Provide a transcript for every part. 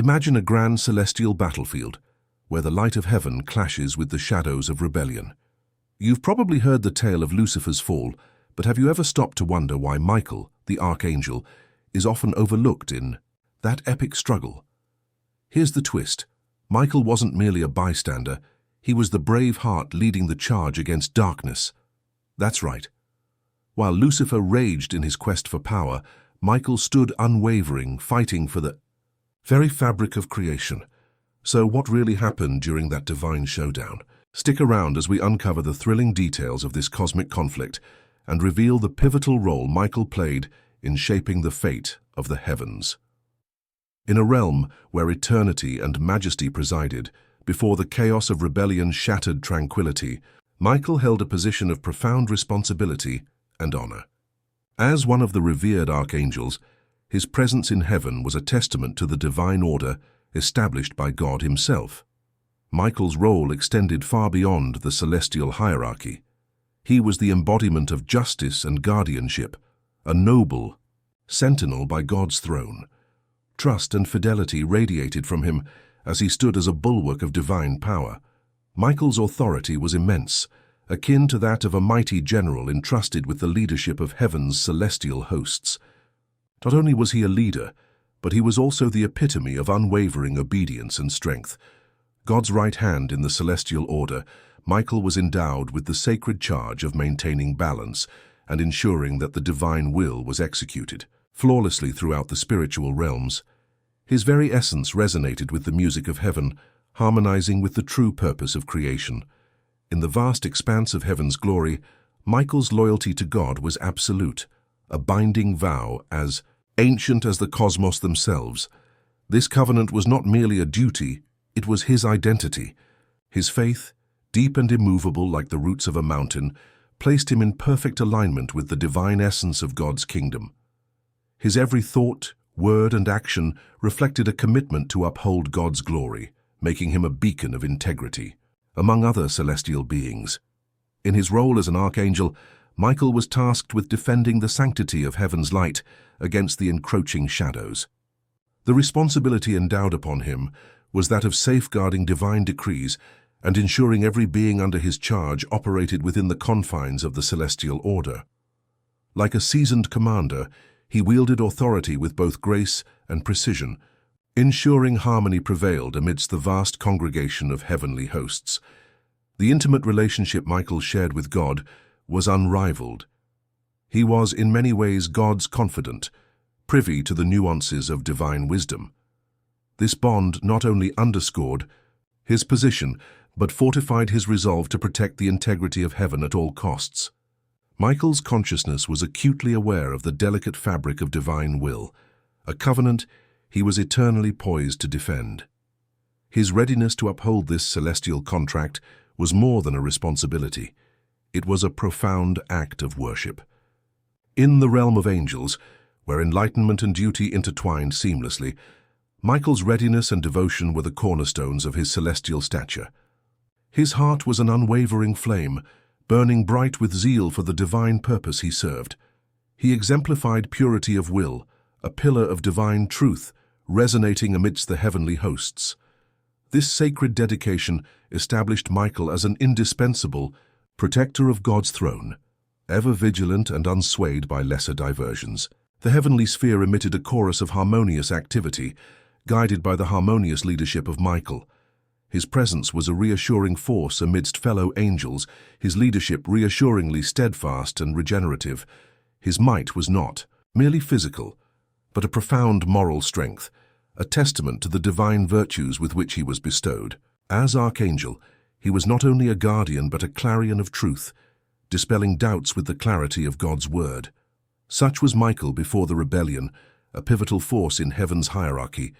Imagine a grand celestial battlefield, where the light of heaven clashes with the shadows of rebellion. You've probably heard the tale of Lucifer's fall, but have you ever stopped to wonder why Michael, the archangel, is often overlooked in that epic struggle? Here's the twist. Michael wasn't merely a bystander, he was the brave heart leading the charge against darkness. That's right. While Lucifer raged in his quest for power, Michael stood unwavering, fighting for the very fabric of creation. So what really happened during that divine showdown? Stick around as we uncover the thrilling details of this cosmic conflict and reveal the pivotal role Michael played in shaping the fate of the heavens. In a realm where eternity and majesty presided, before the chaos of rebellion shattered tranquility, Michael held a position of profound responsibility and honor. As one of the revered archangels, his presence in heaven was a testament to the divine order established by God himself. Michael's role extended far beyond the celestial hierarchy. He was the embodiment of justice and guardianship, a noble sentinel by God's throne. Trust and fidelity radiated from him as he stood as a bulwark of divine power. Michael's authority was immense, akin to that of a mighty general entrusted with the leadership of heaven's celestial hosts. Not only was he a leader, but he was also the epitome of unwavering obedience and strength. God's right hand in the celestial order, Michael was endowed with the sacred charge of maintaining balance and ensuring that the divine will was executed flawlessly throughout the spiritual realms. His very essence resonated with the music of heaven, harmonizing with the true purpose of creation. In the vast expanse of heaven's glory, Michael's loyalty to God was absolute, a binding vow as ancient as the cosmos themselves. This covenant was not merely a duty, it was his identity. His faith, deep and immovable like the roots of a mountain, placed him in perfect alignment with the divine essence of God's kingdom. His every thought, word, and action reflected a commitment to uphold God's glory, making him a beacon of integrity among other celestial beings. In his role as an archangel, Michael was tasked with defending the sanctity of heaven's light against the encroaching shadows. The responsibility endowed upon him was that of safeguarding divine decrees and ensuring every being under his charge operated within the confines of the celestial order. Like a seasoned commander, he wielded authority with both grace and precision, ensuring harmony prevailed amidst the vast congregation of heavenly hosts. The intimate relationship Michael shared with God was unrivaled. He was in many ways God's confidant, privy to the nuances of divine wisdom. This bond not only underscored his position, but fortified his resolve to protect the integrity of heaven at all costs. Michael's consciousness was acutely aware of the delicate fabric of divine will, a covenant he was eternally poised to defend. His readiness to uphold this celestial contract was more than a responsibility. It was a profound act of worship. In the realm of angels, where enlightenment and duty intertwined seamlessly, Michael's readiness and devotion were the cornerstones of his celestial stature. His heart was an unwavering flame, burning bright with zeal for the divine purpose he served. He exemplified purity of will, a pillar of divine truth, resonating amidst the heavenly hosts. This sacred dedication established Michael as an indispensable protector of God's throne, ever vigilant and unswayed by lesser diversions. The heavenly sphere emitted a chorus of harmonious activity, guided by the harmonious leadership of Michael. His presence was a reassuring force amidst fellow angels, his leadership reassuringly steadfast and regenerative. His might was not merely physical, but a profound moral strength, a testament to the divine virtues with which he was bestowed. As archangel, he was not only a guardian but a clarion of truth, dispelling doubts with the clarity of God's word. Such was Michael before the rebellion, a pivotal force in heaven's hierarchy.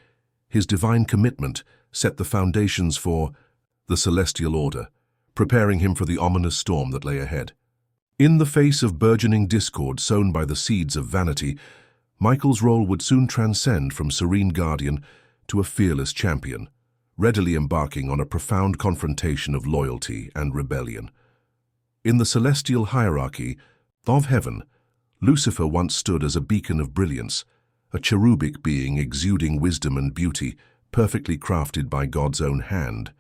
His divine commitment set the foundations for the celestial order, preparing him for the ominous storm that lay ahead. In the face of burgeoning discord sown by the seeds of vanity, Michael's role would soon transcend from serene guardian to a fearless champion, readily embarking on a profound confrontation of loyalty and rebellion. In the celestial hierarchy of heaven, Lucifer once stood as a beacon of brilliance, a cherubic being exuding wisdom and beauty, perfectly crafted by God's own hand.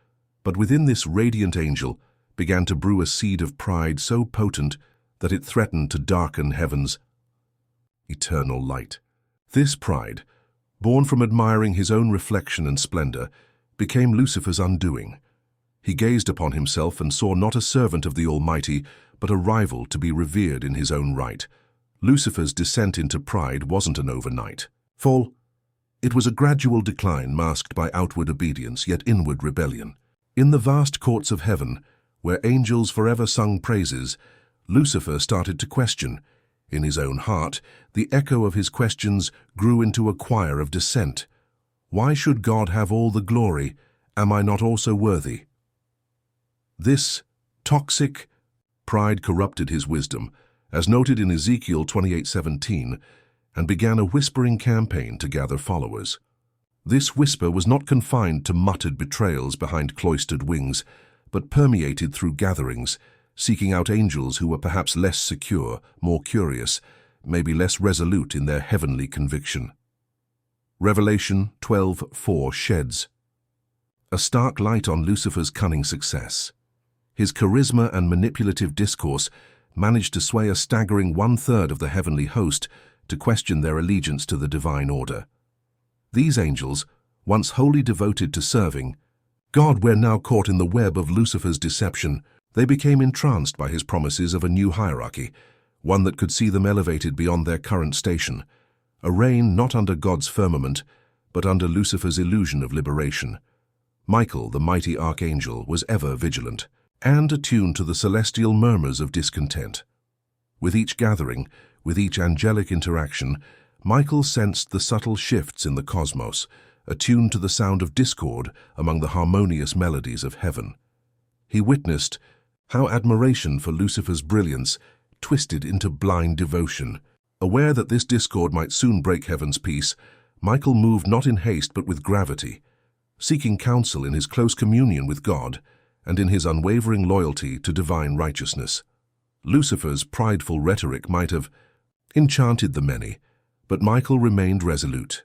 But within this radiant angel began to brew a seed of pride so potent that it threatened to darken heaven's eternal light. This pride, born from admiring his own reflection and splendor, became Lucifer's undoing. He gazed upon himself and saw not a servant of the Almighty, but a rival to be revered in his own right. Lucifer's descent into pride wasn't an overnight fall. It was a gradual decline masked by outward obedience, yet inward rebellion. In the vast courts of heaven, where angels forever sung praises, Lucifer started to question. In his own heart, the echo of his questions grew into a choir of dissent. Why should God have all the glory? Am I not also worthy? This toxic pride corrupted his wisdom, as noted in Ezekiel 28:17, and began a whispering campaign to gather followers. This whisper was not confined to muttered betrayals behind cloistered wings, but permeated through gatherings, seeking out angels who were perhaps less secure, more curious, maybe less resolute in their heavenly conviction. Revelation 12:4 sheds a stark light on Lucifer's cunning success. His charisma and manipulative discourse managed to sway a staggering 1/3 of the heavenly host to question their allegiance to the divine order. These angels, once wholly devoted to serving God, were now caught in the web of Lucifer's deception. They became entranced by his promises of a new hierarchy, one that could see them elevated beyond their current station, a reign not under God's firmament, but under Lucifer's illusion of liberation. Michael, the mighty archangel, was ever vigilant and attuned to the celestial murmurs of discontent. With each gathering, with each angelic interaction, Michael sensed the subtle shifts in the cosmos, attuned to the sound of discord among the harmonious melodies of heaven. He witnessed how admiration for Lucifer's brilliance twisted into blind devotion. Aware that this discord might soon break heaven's peace, Michael moved not in haste but with gravity, seeking counsel in his close communion with God and in his unwavering loyalty to divine righteousness. Lucifer's prideful rhetoric might have enchanted the many, but Michael remained resolute.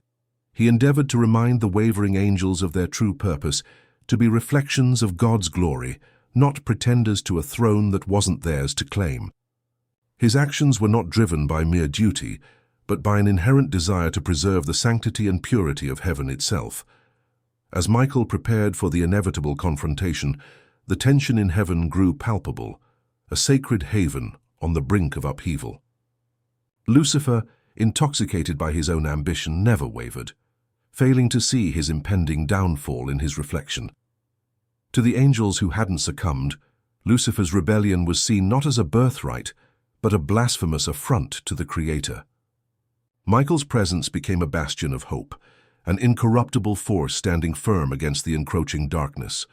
He endeavored to remind the wavering angels of their true purpose, to be reflections of God's glory, not pretenders to a throne that wasn't theirs to claim. His actions were not driven by mere duty, but by an inherent desire to preserve the sanctity and purity of heaven itself. As Michael prepared for the inevitable confrontation, the tension in heaven grew palpable, a sacred haven on the brink of upheaval. Lucifer, intoxicated by his own ambition, never wavered, failing to see his impending downfall in his reflection. To the angels who hadn't succumbed, Lucifer's rebellion was seen not as a birthright, but a blasphemous affront to the Creator. Michael's presence became a bastion of hope, an incorruptible force standing firm against the encroaching darkness.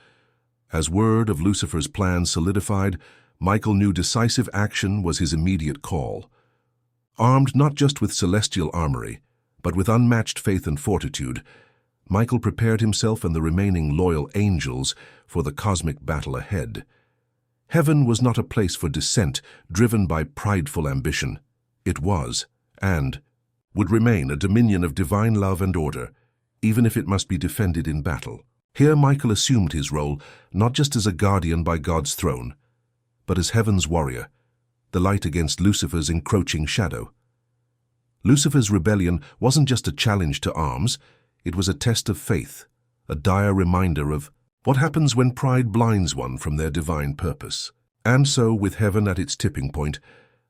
As word of Lucifer's plan solidified, Michael knew decisive action was his immediate call. Armed not just with celestial armory, but with unmatched faith and fortitude, Michael prepared himself and the remaining loyal angels for the cosmic battle ahead. Heaven was not a place for dissent driven by prideful ambition. It was, and would remain, a dominion of divine love and order, even if it must be defended in battle. Here Michael assumed his role not just as a guardian by God's throne, but as heaven's warrior, the light against Lucifer's encroaching shadow. Lucifer's rebellion wasn't just a challenge to arms, it was a test of faith, a dire reminder of what happens when pride blinds one from their divine purpose. And so, with heaven at its tipping point,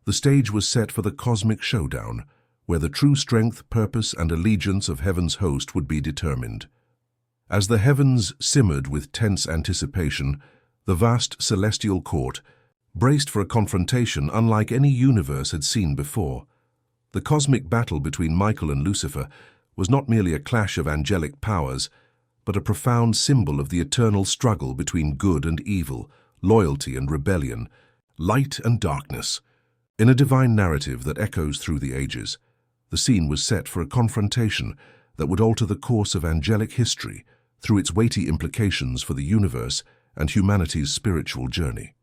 the stage was set for the cosmic showdown, where the true strength, purpose, and allegiance of heaven's host would be determined. As the heavens simmered with tense anticipation, the vast celestial court braced for a confrontation unlike any universe had seen before. The cosmic battle between Michael and Lucifer was not merely a clash of angelic powers, but a profound symbol of the eternal struggle between good and evil, loyalty and rebellion, light and darkness. In a divine narrative that echoes through the ages, the scene was set for a confrontation that would alter the course of angelic history through its weighty implications for the universe and humanity's spiritual journey.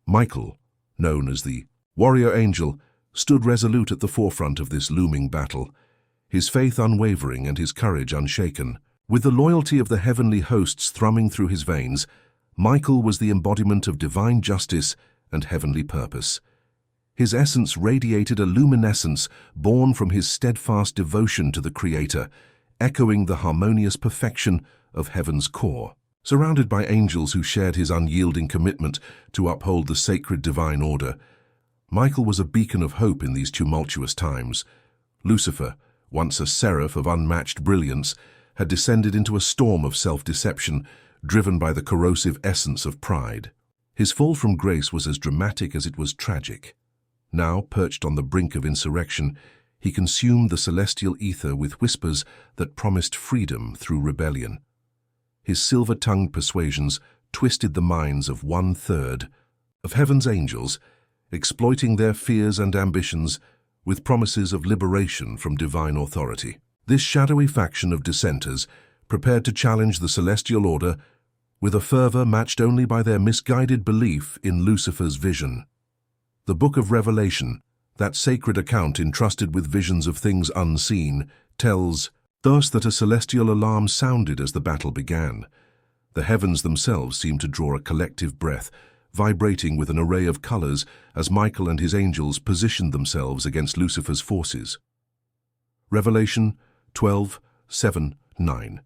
Michael, known as the warrior angel, stood resolute at the forefront of this looming battle, his faith unwavering and his courage unshaken. With the loyalty of the heavenly hosts thrumming through his veins, Michael was the embodiment of divine justice and heavenly purpose. His essence radiated a luminescence born from his steadfast devotion to the Creator, echoing the harmonious perfection of heaven's core. Surrounded by angels who shared his unyielding commitment to uphold the sacred divine order, Michael was a beacon of hope in these tumultuous times. Lucifer, once a seraph of unmatched brilliance, had descended into a storm of self-deception, driven by the corrosive essence of pride. His fall from grace was as dramatic as it was tragic. Now, perched on the brink of insurrection, he consumed the celestial ether with whispers that promised freedom through rebellion. His silver-tongued persuasions twisted the minds of 1/3 of heaven's angels, exploiting their fears and ambitions with promises of liberation from divine authority. This shadowy faction of dissenters prepared to challenge the celestial order with a fervor matched only by their misguided belief in Lucifer's vision. The Book of Revelation, that sacred account entrusted with visions of things unseen, tells thus that a celestial alarm sounded as the battle began. The heavens themselves seemed to draw a collective breath, vibrating with an array of colors as Michael and his angels positioned themselves against Lucifer's forces. Revelation 12:7-9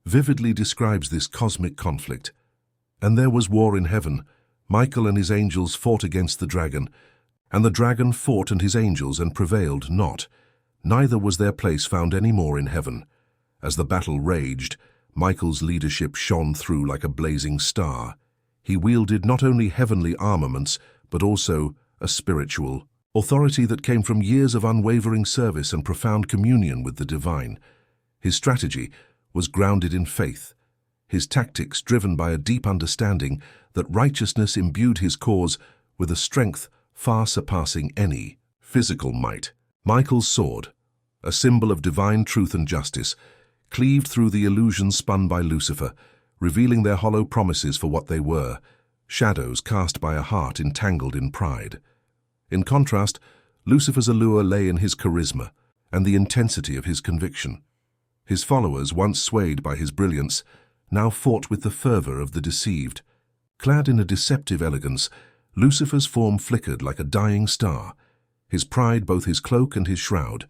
vividly describes this cosmic conflict. And there was war in heaven. Michael and his angels fought against the dragon, and the dragon fought and his angels and prevailed not. Neither was their place found any more in heaven. As the battle raged, Michael's leadership shone through like a blazing star. He wielded not only heavenly armaments, but also a spiritual authority that came from years of unwavering service and profound communion with the divine. His strategy was grounded in faith, his tactics driven by a deep understanding that righteousness imbued his cause with a strength far surpassing any physical might. Michael's sword, a symbol of divine truth and justice, cleaved through the illusions spun by Lucifer, revealing their hollow promises for what they were, shadows cast by a heart entangled in pride. In contrast, Lucifer's allure lay in his charisma and the intensity of his conviction. His followers, once swayed by his brilliance, now fought with the fervor of the deceived. Clad in a deceptive elegance, Lucifer's form flickered like a dying star, his pride both his cloak and his shroud.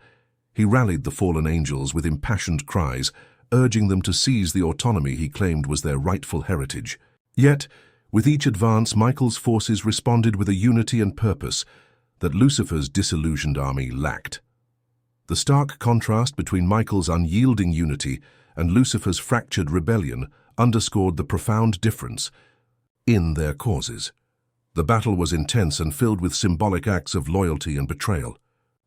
He rallied the fallen angels with impassioned cries, urging them to seize the autonomy he claimed was their rightful heritage. Yet, with each advance, Michael's forces responded with a unity and purpose that Lucifer's disillusioned army lacked. The stark contrast between Michael's unyielding unity and Lucifer's fractured rebellion underscored the profound difference in their causes. The battle was intense and filled with symbolic acts of loyalty and betrayal.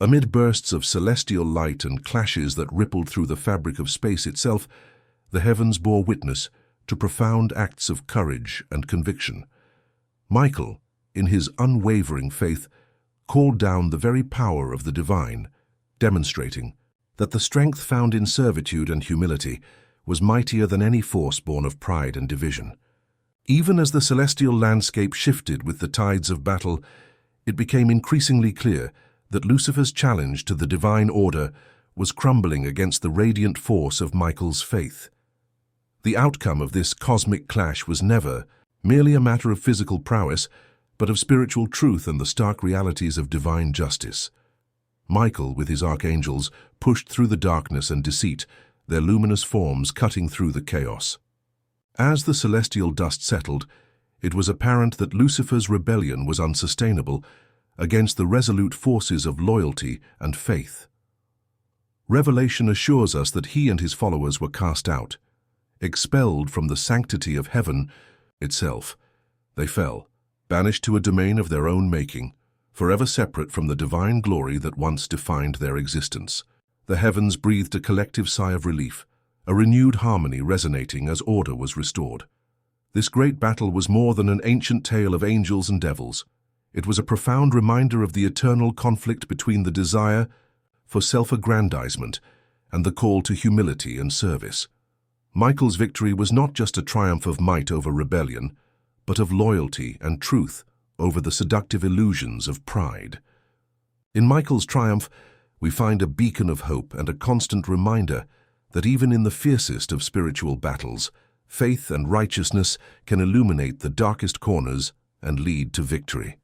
Amid bursts of celestial light and clashes that rippled through the fabric of space itself, the heavens bore witness to profound acts of courage and conviction. Michael, in his unwavering faith, called down the very power of the divine, demonstrating that the strength found in servitude and humility was mightier than any force born of pride and division. Even as the celestial landscape shifted with the tides of battle, it became increasingly clear that Lucifer's challenge to the divine order was crumbling against the radiant force of Michael's faith. The outcome of this cosmic clash was never merely a matter of physical prowess, but of spiritual truth and the stark realities of divine justice. Michael, with his archangels, pushed through the darkness and deceit, their luminous forms cutting through the chaos. As the celestial dust settled, it was apparent that Lucifer's rebellion was unsustainable against the resolute forces of loyalty and faith. Revelation assures us that he and his followers were cast out, expelled from the sanctity of heaven itself. They fell, banished to a domain of their own making, forever separate from the divine glory that once defined their existence. The heavens breathed a collective sigh of relief, a renewed harmony resonating as order was restored. This great battle was more than an ancient tale of angels and devils. It was a profound reminder of the eternal conflict between the desire for self-aggrandizement and the call to humility and service. Michael's victory was not just a triumph of might over rebellion, but of loyalty and truth over the seductive illusions of pride. In Michael's triumph, we find a beacon of hope and a constant reminder that even in the fiercest of spiritual battles, faith and righteousness can illuminate the darkest corners and lead to victory.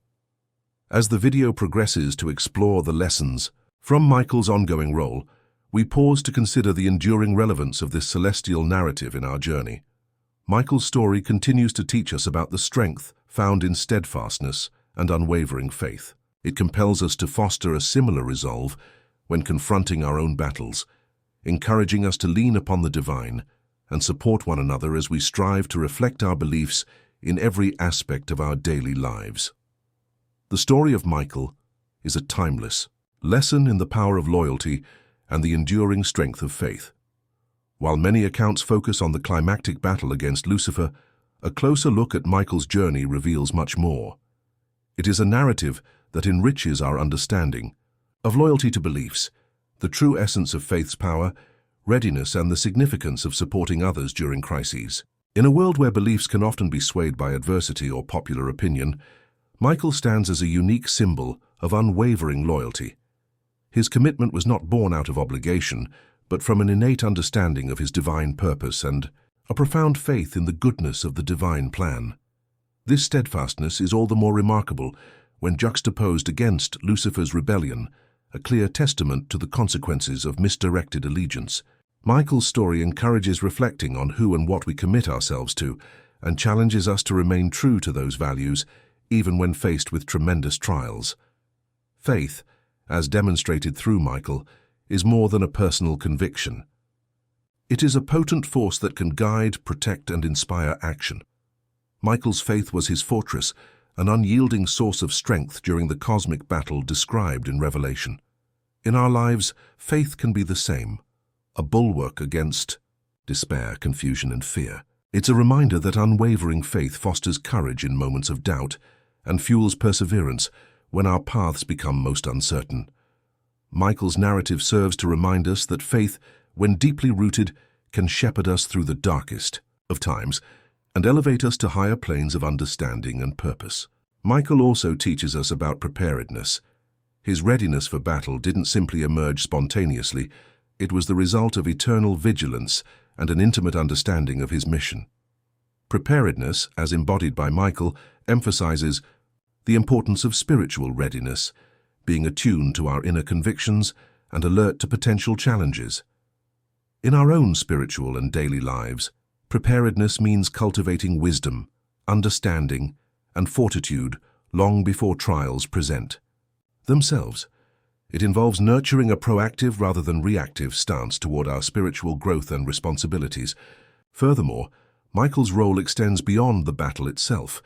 As the video progresses to explore the lessons from Michael's ongoing role, we pause to consider the enduring relevance of this celestial narrative in our journey. Michael's story continues to teach us about the strength found in steadfastness and unwavering faith. It compels us to foster a similar resolve when confronting our own battles, encouraging us to lean upon the divine and support one another as we strive to reflect our beliefs in every aspect of our daily lives. The story of Michael is a timeless lesson in the power of loyalty and the enduring strength of faith. While many accounts focus on the climactic battle against Lucifer, a closer look at Michael's journey reveals much more. It is a narrative that enriches our understanding of loyalty to beliefs, the true essence of faith's power, readiness, and the significance of supporting others during crises. In a world where beliefs can often be swayed by adversity or popular opinion, Michael stands as a unique symbol of unwavering loyalty. His commitment was not born out of obligation, but from an innate understanding of his divine purpose and a profound faith in the goodness of the divine plan. This steadfastness is all the more remarkable when juxtaposed against Lucifer's rebellion, a clear testament to the consequences of misdirected allegiance. Michael's story encourages reflecting on who and what we commit ourselves to and challenges us to remain true to those values even when faced with tremendous trials. Faith, as demonstrated through Michael, is more than a personal conviction. It is a potent force that can guide, protect, and inspire action. Michael's faith was his fortress, an unyielding source of strength during the cosmic battle described in Revelation. In our lives, faith can be the same, a bulwark against despair, confusion, and fear. It's a reminder that unwavering faith fosters courage in moments of doubt and fuels perseverance when our paths become most uncertain. Michael's narrative serves to remind us that faith, when deeply rooted, can shepherd us through the darkest of times and elevate us to higher planes of understanding and purpose. Michael also teaches us about preparedness. His readiness for battle didn't simply emerge spontaneously, it was the result of eternal vigilance and an intimate understanding of his mission. Preparedness, as embodied by Michael, emphasizes the importance of spiritual readiness, being attuned to our inner convictions and alert to potential challenges. In our own spiritual and daily lives, preparedness means cultivating wisdom, understanding, and fortitude long before trials present themselves. It involves nurturing a proactive rather than reactive stance toward our spiritual growth and responsibilities. Furthermore, Michael's role extends beyond the battle itself.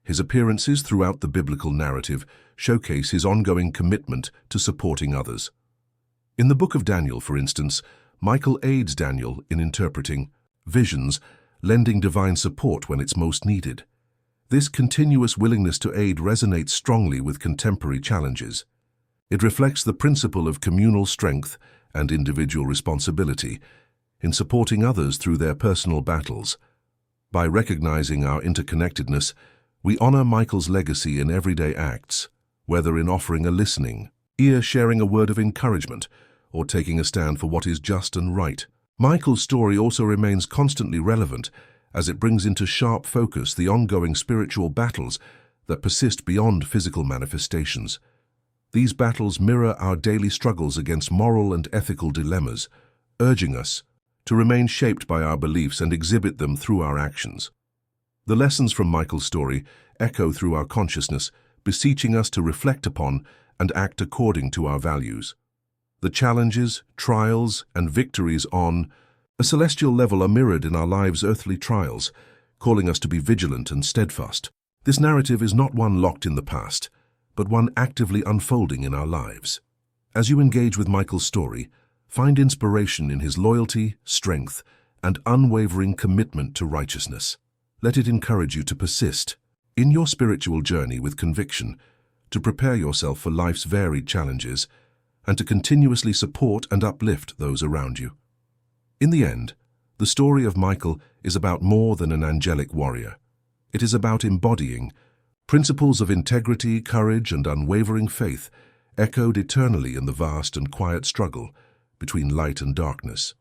His appearances throughout the biblical narrative showcase his ongoing commitment to supporting others. In the book of Daniel, for instance, Michael aids Daniel in interpreting visions, lending divine support when it's most needed. This continuous willingness to aid resonates strongly with contemporary challenges. It reflects the principle of communal strength and individual responsibility in supporting others through their personal battles. By recognizing our interconnectedness, we honor Michael's legacy in everyday acts, whether in offering a listening ear, sharing a word of encouragement, or taking a stand for what is just and right. Michael's story also remains constantly relevant as it brings into sharp focus the ongoing spiritual battles that persist beyond physical manifestations. These battles mirror our daily struggles against moral and ethical dilemmas, urging us to remain shaped by our beliefs and exhibit them through our actions. The lessons from Michael's story echo through our consciousness, beseeching us to reflect upon and act according to our values. The challenges, trials, and victories on a celestial level are mirrored in our lives' earthly trials, calling us to be vigilant and steadfast. This narrative is not one locked in the past, but one actively unfolding in our lives. As you engage with Michael's story, find inspiration in his loyalty, strength, and unwavering commitment to righteousness. Let it encourage you to persist in your spiritual journey with conviction, to prepare yourself for life's varied challenges, and to continuously support and uplift those around you. In the end, the story of Michael is about more than an angelic warrior. It is about embodying principles of integrity, courage, and unwavering faith, echoed eternally in the vast and quiet struggle between light and darkness.